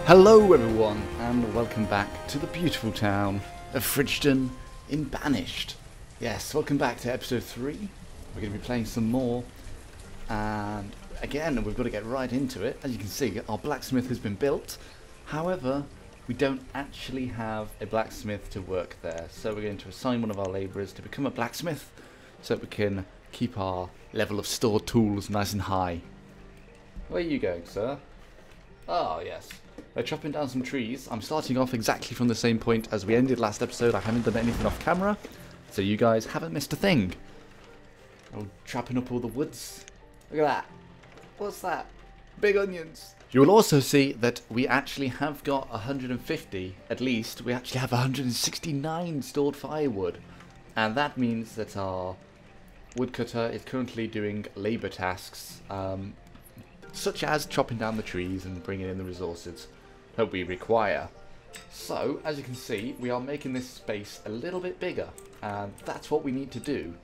Hello everyone, and welcome back to the beautiful town of Fridgton in Banished. Yes, welcome back to episode 3. We're going to be playing some more, and again, we've got to get right into it. As you can see, our blacksmith has been built. However, we don't actually have a blacksmith to work there, so we're going to assign one of our labourers to become a blacksmith so that we can keep our level of stored tools nice and high. Where are you going, sir? Oh, yes. We're chopping down some trees. I'm starting off exactly from the same point as we ended last episode. I haven't done anything off camera, so you guys haven't missed a thing. Oh, chopping up all the woods. Look at that. What's that? Big onions. You will also see that we actually have got 150, at least. We actually have 169 stored firewood. And that means that our woodcutter is currently doing labour tasks, such as chopping down the trees and bringing in the resources that we require. So, as you can see, we are making this space a little bit bigger, and that's what we need to do.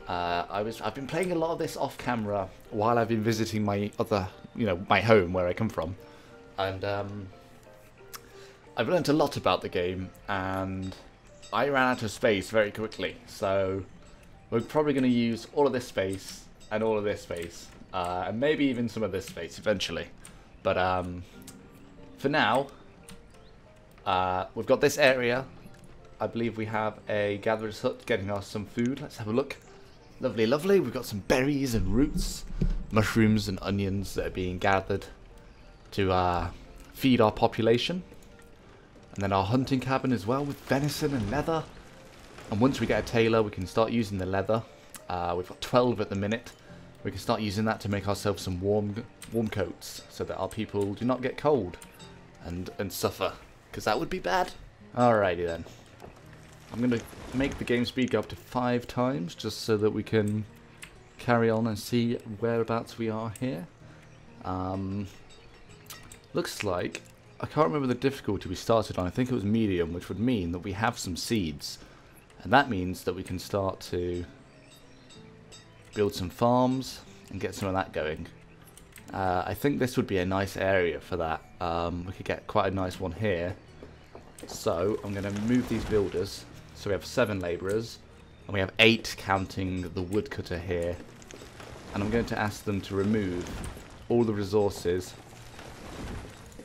I've been playing a lot of this off camera while I've been visiting my other, my home where I come from, and I've learnt a lot about the game, and I ran out of space very quickly. So we're probably going to use all of this space and all of this space. And maybe even some of this space eventually. But for now, we've got this area. I believe we have a gatherer's hut getting us some food. Let's have a look. Lovely, lovely. We've got some berries and roots, mushrooms and onions that are being gathered to feed our population. And then our hunting cabin as well with venison and leather. And once we get a tailor, we can start using the leather. We've got 12 at the minute. We can start using that to make ourselves some warm coats so that our people do not get cold and suffer, because that would be bad. Alrighty then. I'm going to make the game speed go up to 5 times just so that we can carry on and see whereabouts we are here. Looks like, I can't remember the difficulty we started on. I think it was medium, which would mean that we have some seeds. And that means that we can start to build some farms and get some of that going. I think this would be a nice area for that. We could get quite a nice one here. So I'm going to move these builders. So we have 7 labourers and we have 8 counting the woodcutter here. And I'm going to ask them to remove all the resources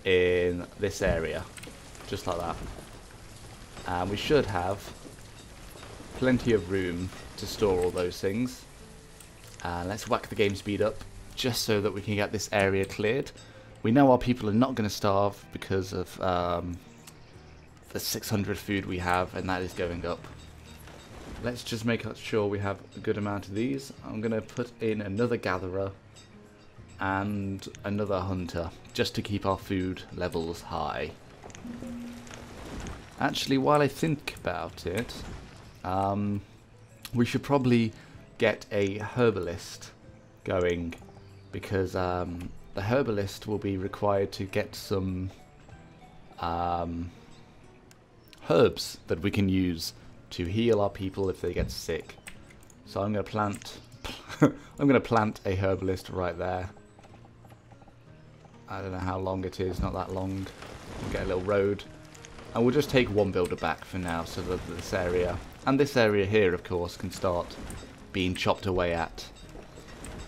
in this area, just like that. And we should have plenty of room to store all those things. Let's whack the game speed up, just so that we can get this area cleared. We know our people are not going to starve because of the 600 food we have, and that is going up. Let's just make sure we have a good amount of these. I'm going to put in another gatherer and another hunter, just to keep our food levels high. Actually, while I think about it, we should probably get a herbalist going, because the herbalist will be required to get some herbs that we can use to heal our people if they get sick. So I'm going to plant I'm going to plant a herbalist right there. I don't know how long it is, not that long. We'll get a little road, and we'll just take one builder back for now, so that this area and this area here, of course, can start being chopped away at.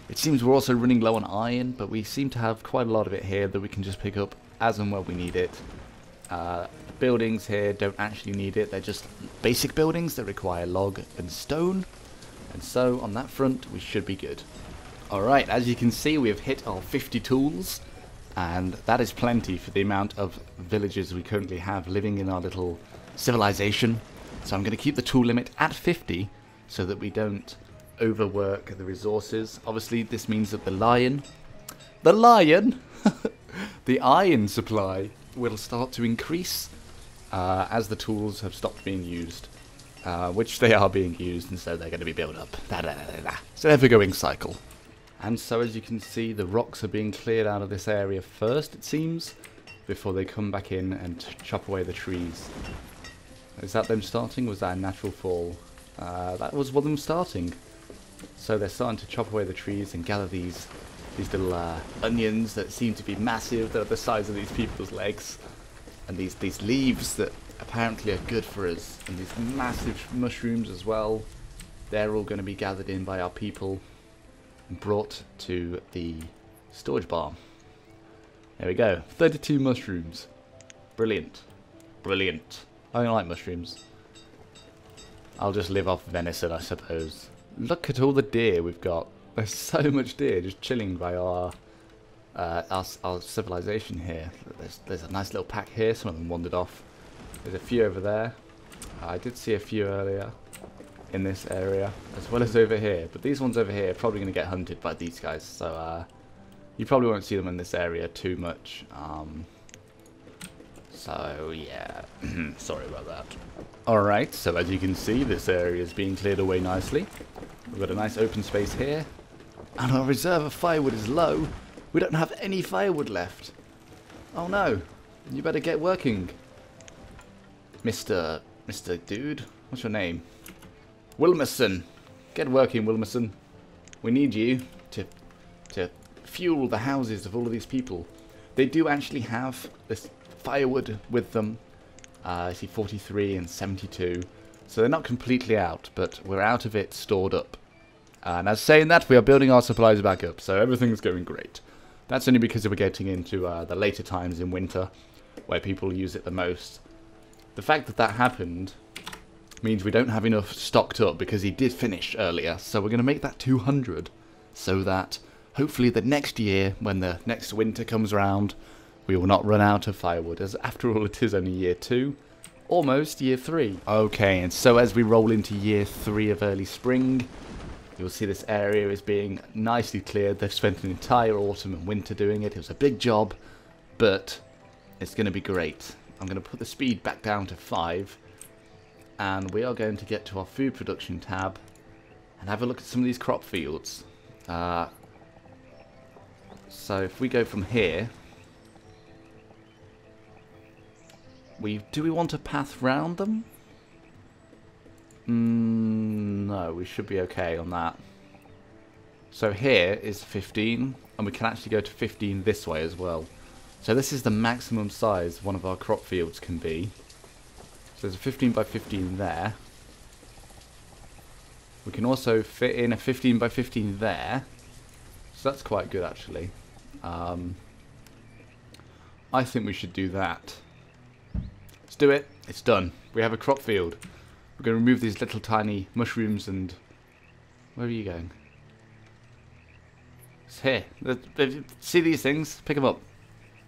It seems we're also running low on iron, but we seem to have quite a lot of it here that we can just pick up as and when we need it. The buildings here don't actually need it, they're just basic buildings that require log and stone, and so on that front we should be good. Alright, as you can see, we have hit our 50 tools, and that is plenty for the amount of villagers we currently have living in our little civilization. So I'm going to keep the tool limit at 50 so that we don't overwork the resources. Obviously this means that the iron supply will start to increase as the tools have stopped being used, which they are being used, and so they're going to be built up. It's an ever-going cycle. And so, as you can see, the rocks are being cleared out of this area first, it seems, before they come back in and chop away the trees. Is that them starting? Was that a natural fall? That was one of them starting. So they're starting to chop away the trees and gather these these little onions that seem to be massive, that are the size of these people's legs, and these leaves that apparently are good for us, and these massive mushrooms as well. They're all going to be gathered in by our people and brought to the storage barn. There we go, 32 mushrooms. Brilliant. Brilliant. I don't like mushrooms. I'll just live off venison, I suppose. Look at all the deer we've got. There's so much deer just chilling by our civilization here. There's a nice little pack here. Some of them wandered off. There's a few over there. I did see a few earlier in this area, as well as over here. But these ones over here are probably going to get hunted by these guys. So you probably won't see them in this area too much. So yeah, sorry about that. Alright, so as you can see, this area is being cleared away nicely. We've got a nice open space here. And our reserve of firewood is low. We don't have any firewood left. Oh no, you better get working. Mr. Dude, what's your name? Wilmerson. Get working, Wilmerson. We need you to fuel the houses of all of these people. They do actually have this firewood with them. I see 43 and 72. So they're not completely out, but we're out of it stored up. And as saying that, we are building our supplies back up, so everything's going great. That's only because we're getting into the later times in winter, where people use it the most. The fact that that happened means we don't have enough stocked up, because he did finish earlier, so we're going to make that 200, so that hopefully the next year, when the next winter comes around, we will not run out of firewood, as after all it is only year 2, almost year 3. Okay, and so as we roll into year 3 of early spring, you'll see this area is being nicely cleared. They've spent an entire autumn and winter doing it. It was a big job, but it's going to be great. I'm going to put the speed back down to 5, and we are going to get to our food production tab and have a look at some of these crop fields. So if we go from here, do we want a path round them? No, we should be okay on that. So here is 15, and we can actually go to 15 this way as well. So this is the maximum size one of our crop fields can be. So there's a 15 by 15 there. We can also fit in a 15 by 15 there. So that's quite good actually. I think we should do that. Let's do it. It's done. We have a crop field. We're going to remove these little tiny mushrooms and... Where are you going? It's here. See these things? Pick them up.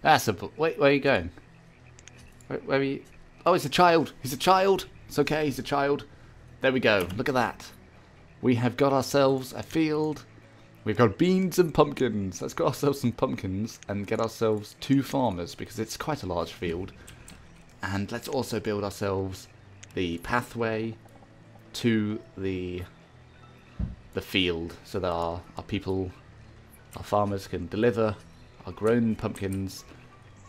That's a... Wait, where are you going? Where are you... Oh, it's a child. He's a child. It's okay, he's a child. There we go. Look at that. We have got ourselves a field. We've got beans and pumpkins. Let's get ourselves some pumpkins and get ourselves 2 farmers, because it's quite a large field. And let's also build ourselves the pathway to the field, so that our people, our farmers, can deliver our grown pumpkins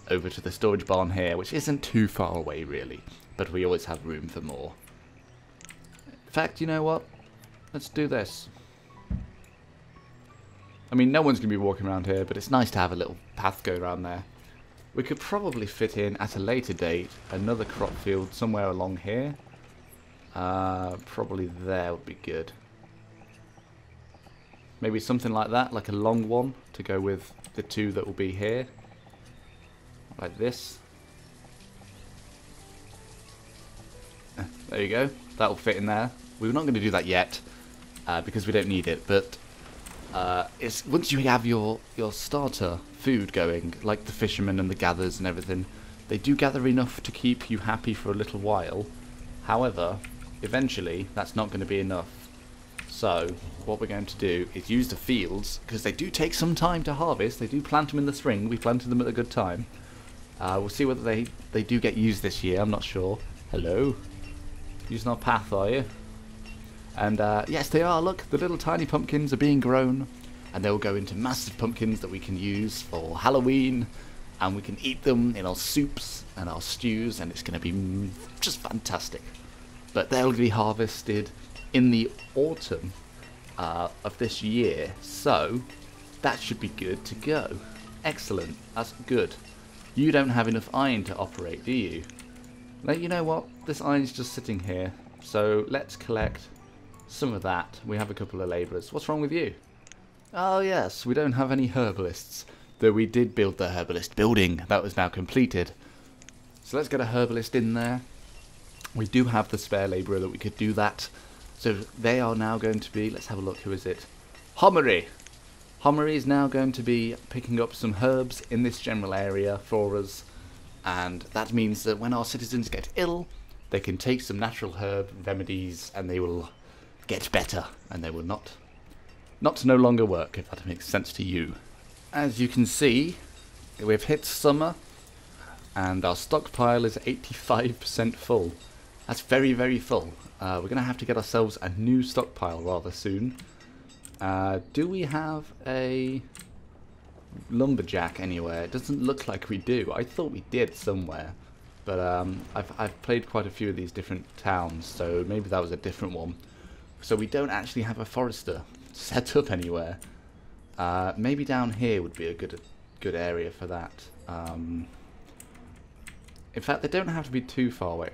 over to the storage barn here, which isn't too far away really, but we always have room for more. In fact, you know what? Let's do this. I mean, no one's going to be walking around here, but it's nice to have a little path go around there. We could probably fit in, at a later date, another crop field somewhere along here. Probably there would be good. Maybe something like that, like a long one, to go with the 2 that will be here. Like this. There you go. That will fit in there. We're not going to do that yet, because we don't need it, but... it's once you have your starter food going, like the fishermen and the gatherers and everything, they do gather enough to keep you happy for a little while. However, eventually that's not going to be enough. So what we're going to do is use the fields, because they do take some time to harvest. They do plant them in the spring. We planted them at a good time. We'll see whether they do get used this year. I'm not sure. Hello, using our path, are you? And yes, they are. Look, the little tiny pumpkins are being grown, and they will go into massive pumpkins that we can use for Halloween, and we can eat them in our soups and our stews, and it's going to be just fantastic. But they'll be harvested in the autumn of this year, so that should be good to go. Excellent. That's good. You don't have enough iron to operate, do you? Now, you know what? This iron's just sitting here. So let's collect some of that. We have a couple of labourers. What's wrong with you? Oh yes, we don't have any herbalists. Though we did build the herbalist building. That was now completed. So let's get a herbalist in there. We do have the spare labourer that we could do that. So they are now going to be, let's have a look, who is it? Hommery! Hommery is now going to be picking up some herbs in this general area for us. And that means that when our citizens get ill, they can take some natural herb remedies and they will get better. And they will not no longer work, if that makes sense to you. As you can see, we've hit summer and our stockpile is 85% full. That's very, very full. We're going to have to get ourselves a new stockpile rather soon. Do we have a lumberjack anywhere? It doesn't look like we do. I thought we did somewhere. But I've played quite a few of these different towns, so maybe that was a different one. So we don't actually have a forester set up anywhere. Maybe down here would be a good area for that. In fact, they don't have to be too far away.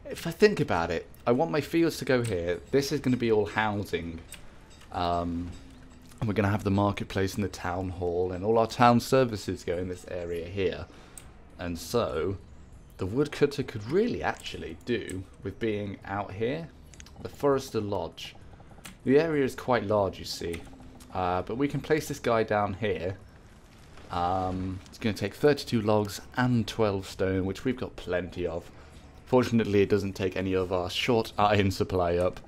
If I think about it, I want my fields to go here. This is going to be all housing. And we're going to have the marketplace and the town hall and all our town services go in this area here. And so the woodcutter could really actually do with being out here. The Forester Lodge. The area is quite large, you see. But we can place this guy down here. It's going to take 32 logs and 12 stone, which we've got plenty of. Fortunately, it doesn't take any of our short iron supply up.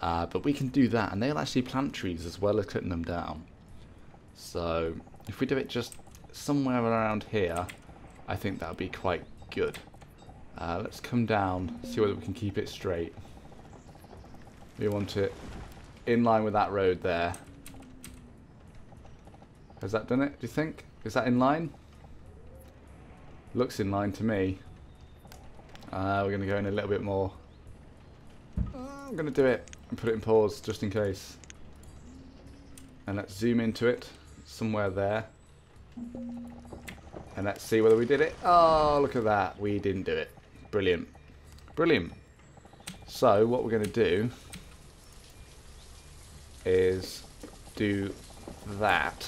But we can do that, and they'll actually plant trees as well as cutting them down. So, if we do it just somewhere around here, I think that would be quite good. Let's come down, see whether we can keep it straight. We want it in line with that road there. Has that done it, do you think? Is that in line? Looks in line to me. We're going to go in a little bit more. I'm going to do it and put it in pause just in case. And let's zoom into it somewhere there. And let's see whether we did it. Oh, look at that. We didn't do it. Brilliant. Brilliant. So what we're going to do is do that.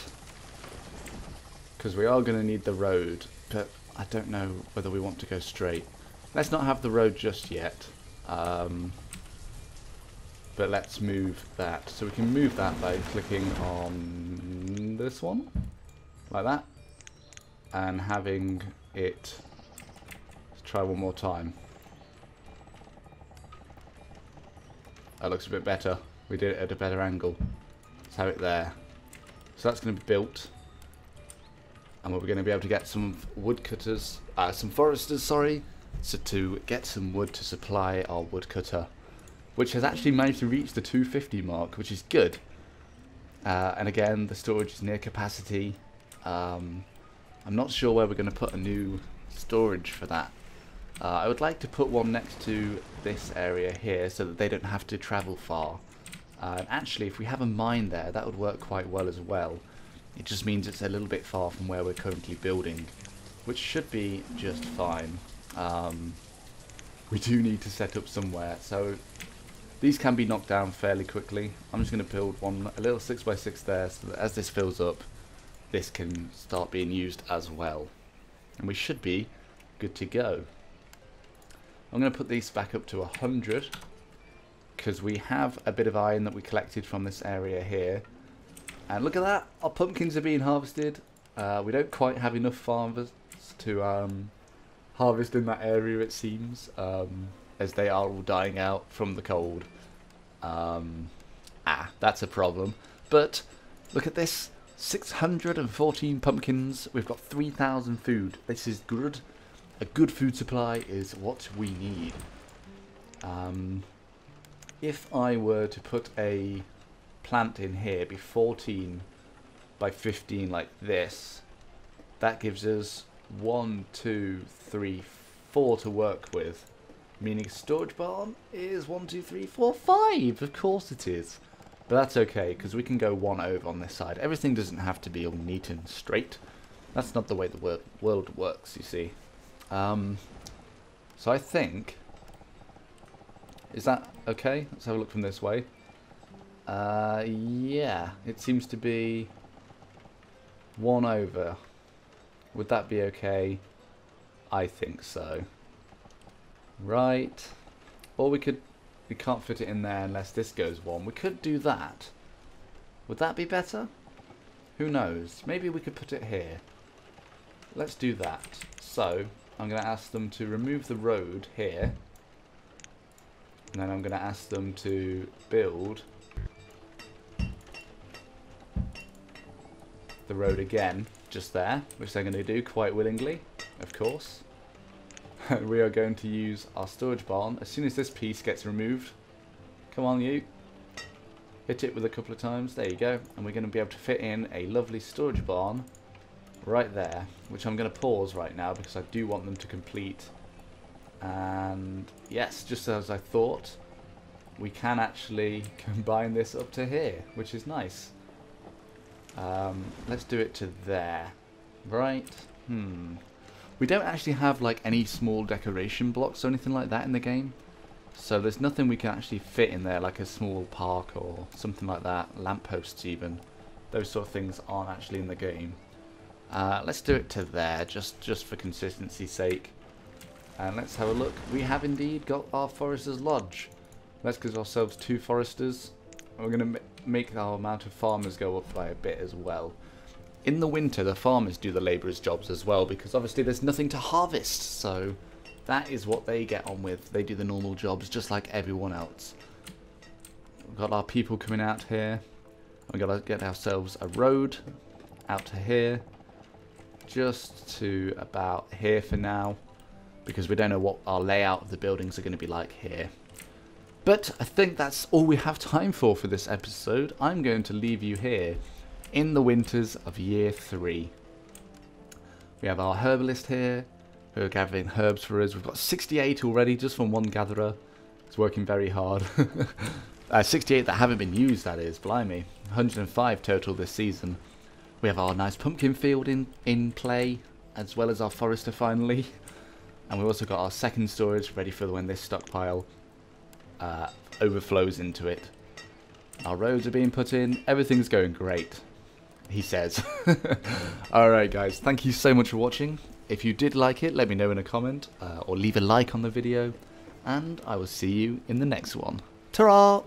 Because we are going to need the road. But I don't know whether we want to go straight. Let's not have the road just yet. But let's move that. So we can move that by clicking on this one. Like that. And having it... Let's try one more time. That looks a bit better. We did it at a better angle. Let's have it there. So that's going to be built. And we're going to be able to get some woodcutters, some foresters, sorry, so to get some wood to supply our woodcutter, which has actually managed to reach the 250 mark, which is good. And again, the storage is near capacity. I'm not sure where we're going to put a new storage for that. I would like to put one next to this area here so that they don't have to travel far. And actually, if we have a mine there, that would work quite well as well. It just means it's a little bit far from where we're currently building, which should be just fine. We do need to set up somewhere, so these can be knocked down fairly quickly. I'm just going to build one, a little 6x6 there, so that as this fills up, this can start being used as well. And we should be good to go. I'm going to put these back up to 100, because we have a bit of iron that we collected from this area here. And look at that, our pumpkins are being harvested. We don't quite have enough farmers to harvest in that area, it seems, as they are all dying out from the cold. That's a problem. But look at this, 614 pumpkins. We've got 3,000 food. This is good. A good food supply is what we need. If I were to put a plant in here, be 14 by 15 like this, that gives us 1, 2, 3, 4 to work with, meaning a storage barn is 1, 2, 3, 4, 5. Of course it is. But that's okay, because we can go one over on this side. Everything doesn't have to be all neat and straight. That's not the way the world works, you see. So I think... Is that okay? Let's have a look from this way. Yeah, it seems to be one over. Would that be okay? I think so. Right. Or we can't fit it in there unless this goes one. We could do that. Would that be better? Who knows? Maybe we could put it here. Let's do that. So, I'm going to ask them to remove the road here. And then I'm going to ask them to build the road again, just there, which they're going to do quite willingly, of course. We are going to use our storage barn as soon as this piece gets removed. Come on, you. Hit it with a couple of times. There you go. And we're going to be able to fit in a lovely storage barn right there, which I'm going to pause right now because I do want them to complete. And yes, just as I thought, we can actually combine this up to here, which is nice. Let's do it to there. Right. We don't actually have like any small decoration blocks or anything like that in the game. So there's nothing we can actually fit in there, like a small park or something like that. Lampposts even. Those sort of things aren't actually in the game. Let's do it to there, just for consistency's sake. And let's have a look. We have indeed got our Forester's Lodge. Let's give ourselves 2 Foresters. We're going to make our amount of farmers go up by a bit as well. In the winter, the farmers do the labourers' jobs as well, because obviously there's nothing to harvest. So that is what they get on with. They do the normal jobs just like everyone else. We've got our people coming out here. We've got to get ourselves a road out to here. Just to about here for now, because we don't know what our layout of the buildings are going to be like here. But I think that's all we have time for this episode. I'm going to leave you here in the winters of year 3. We have our herbalist here who are gathering herbs for us. We've got 68 already just from one gatherer. He's working very hard. 68 that haven't been used, that is. Blimey. 105 total this season. We have our nice pumpkin field in clay, as well as our forester finally. And we've also got our second storage ready for when this stockpile overflows into it. Our roads are being put in. Everything's going great, he says. Alright guys, thank you so much for watching. If you did like it, let me know in a comment, or leave a like on the video. And I will see you in the next one. Ta-ra!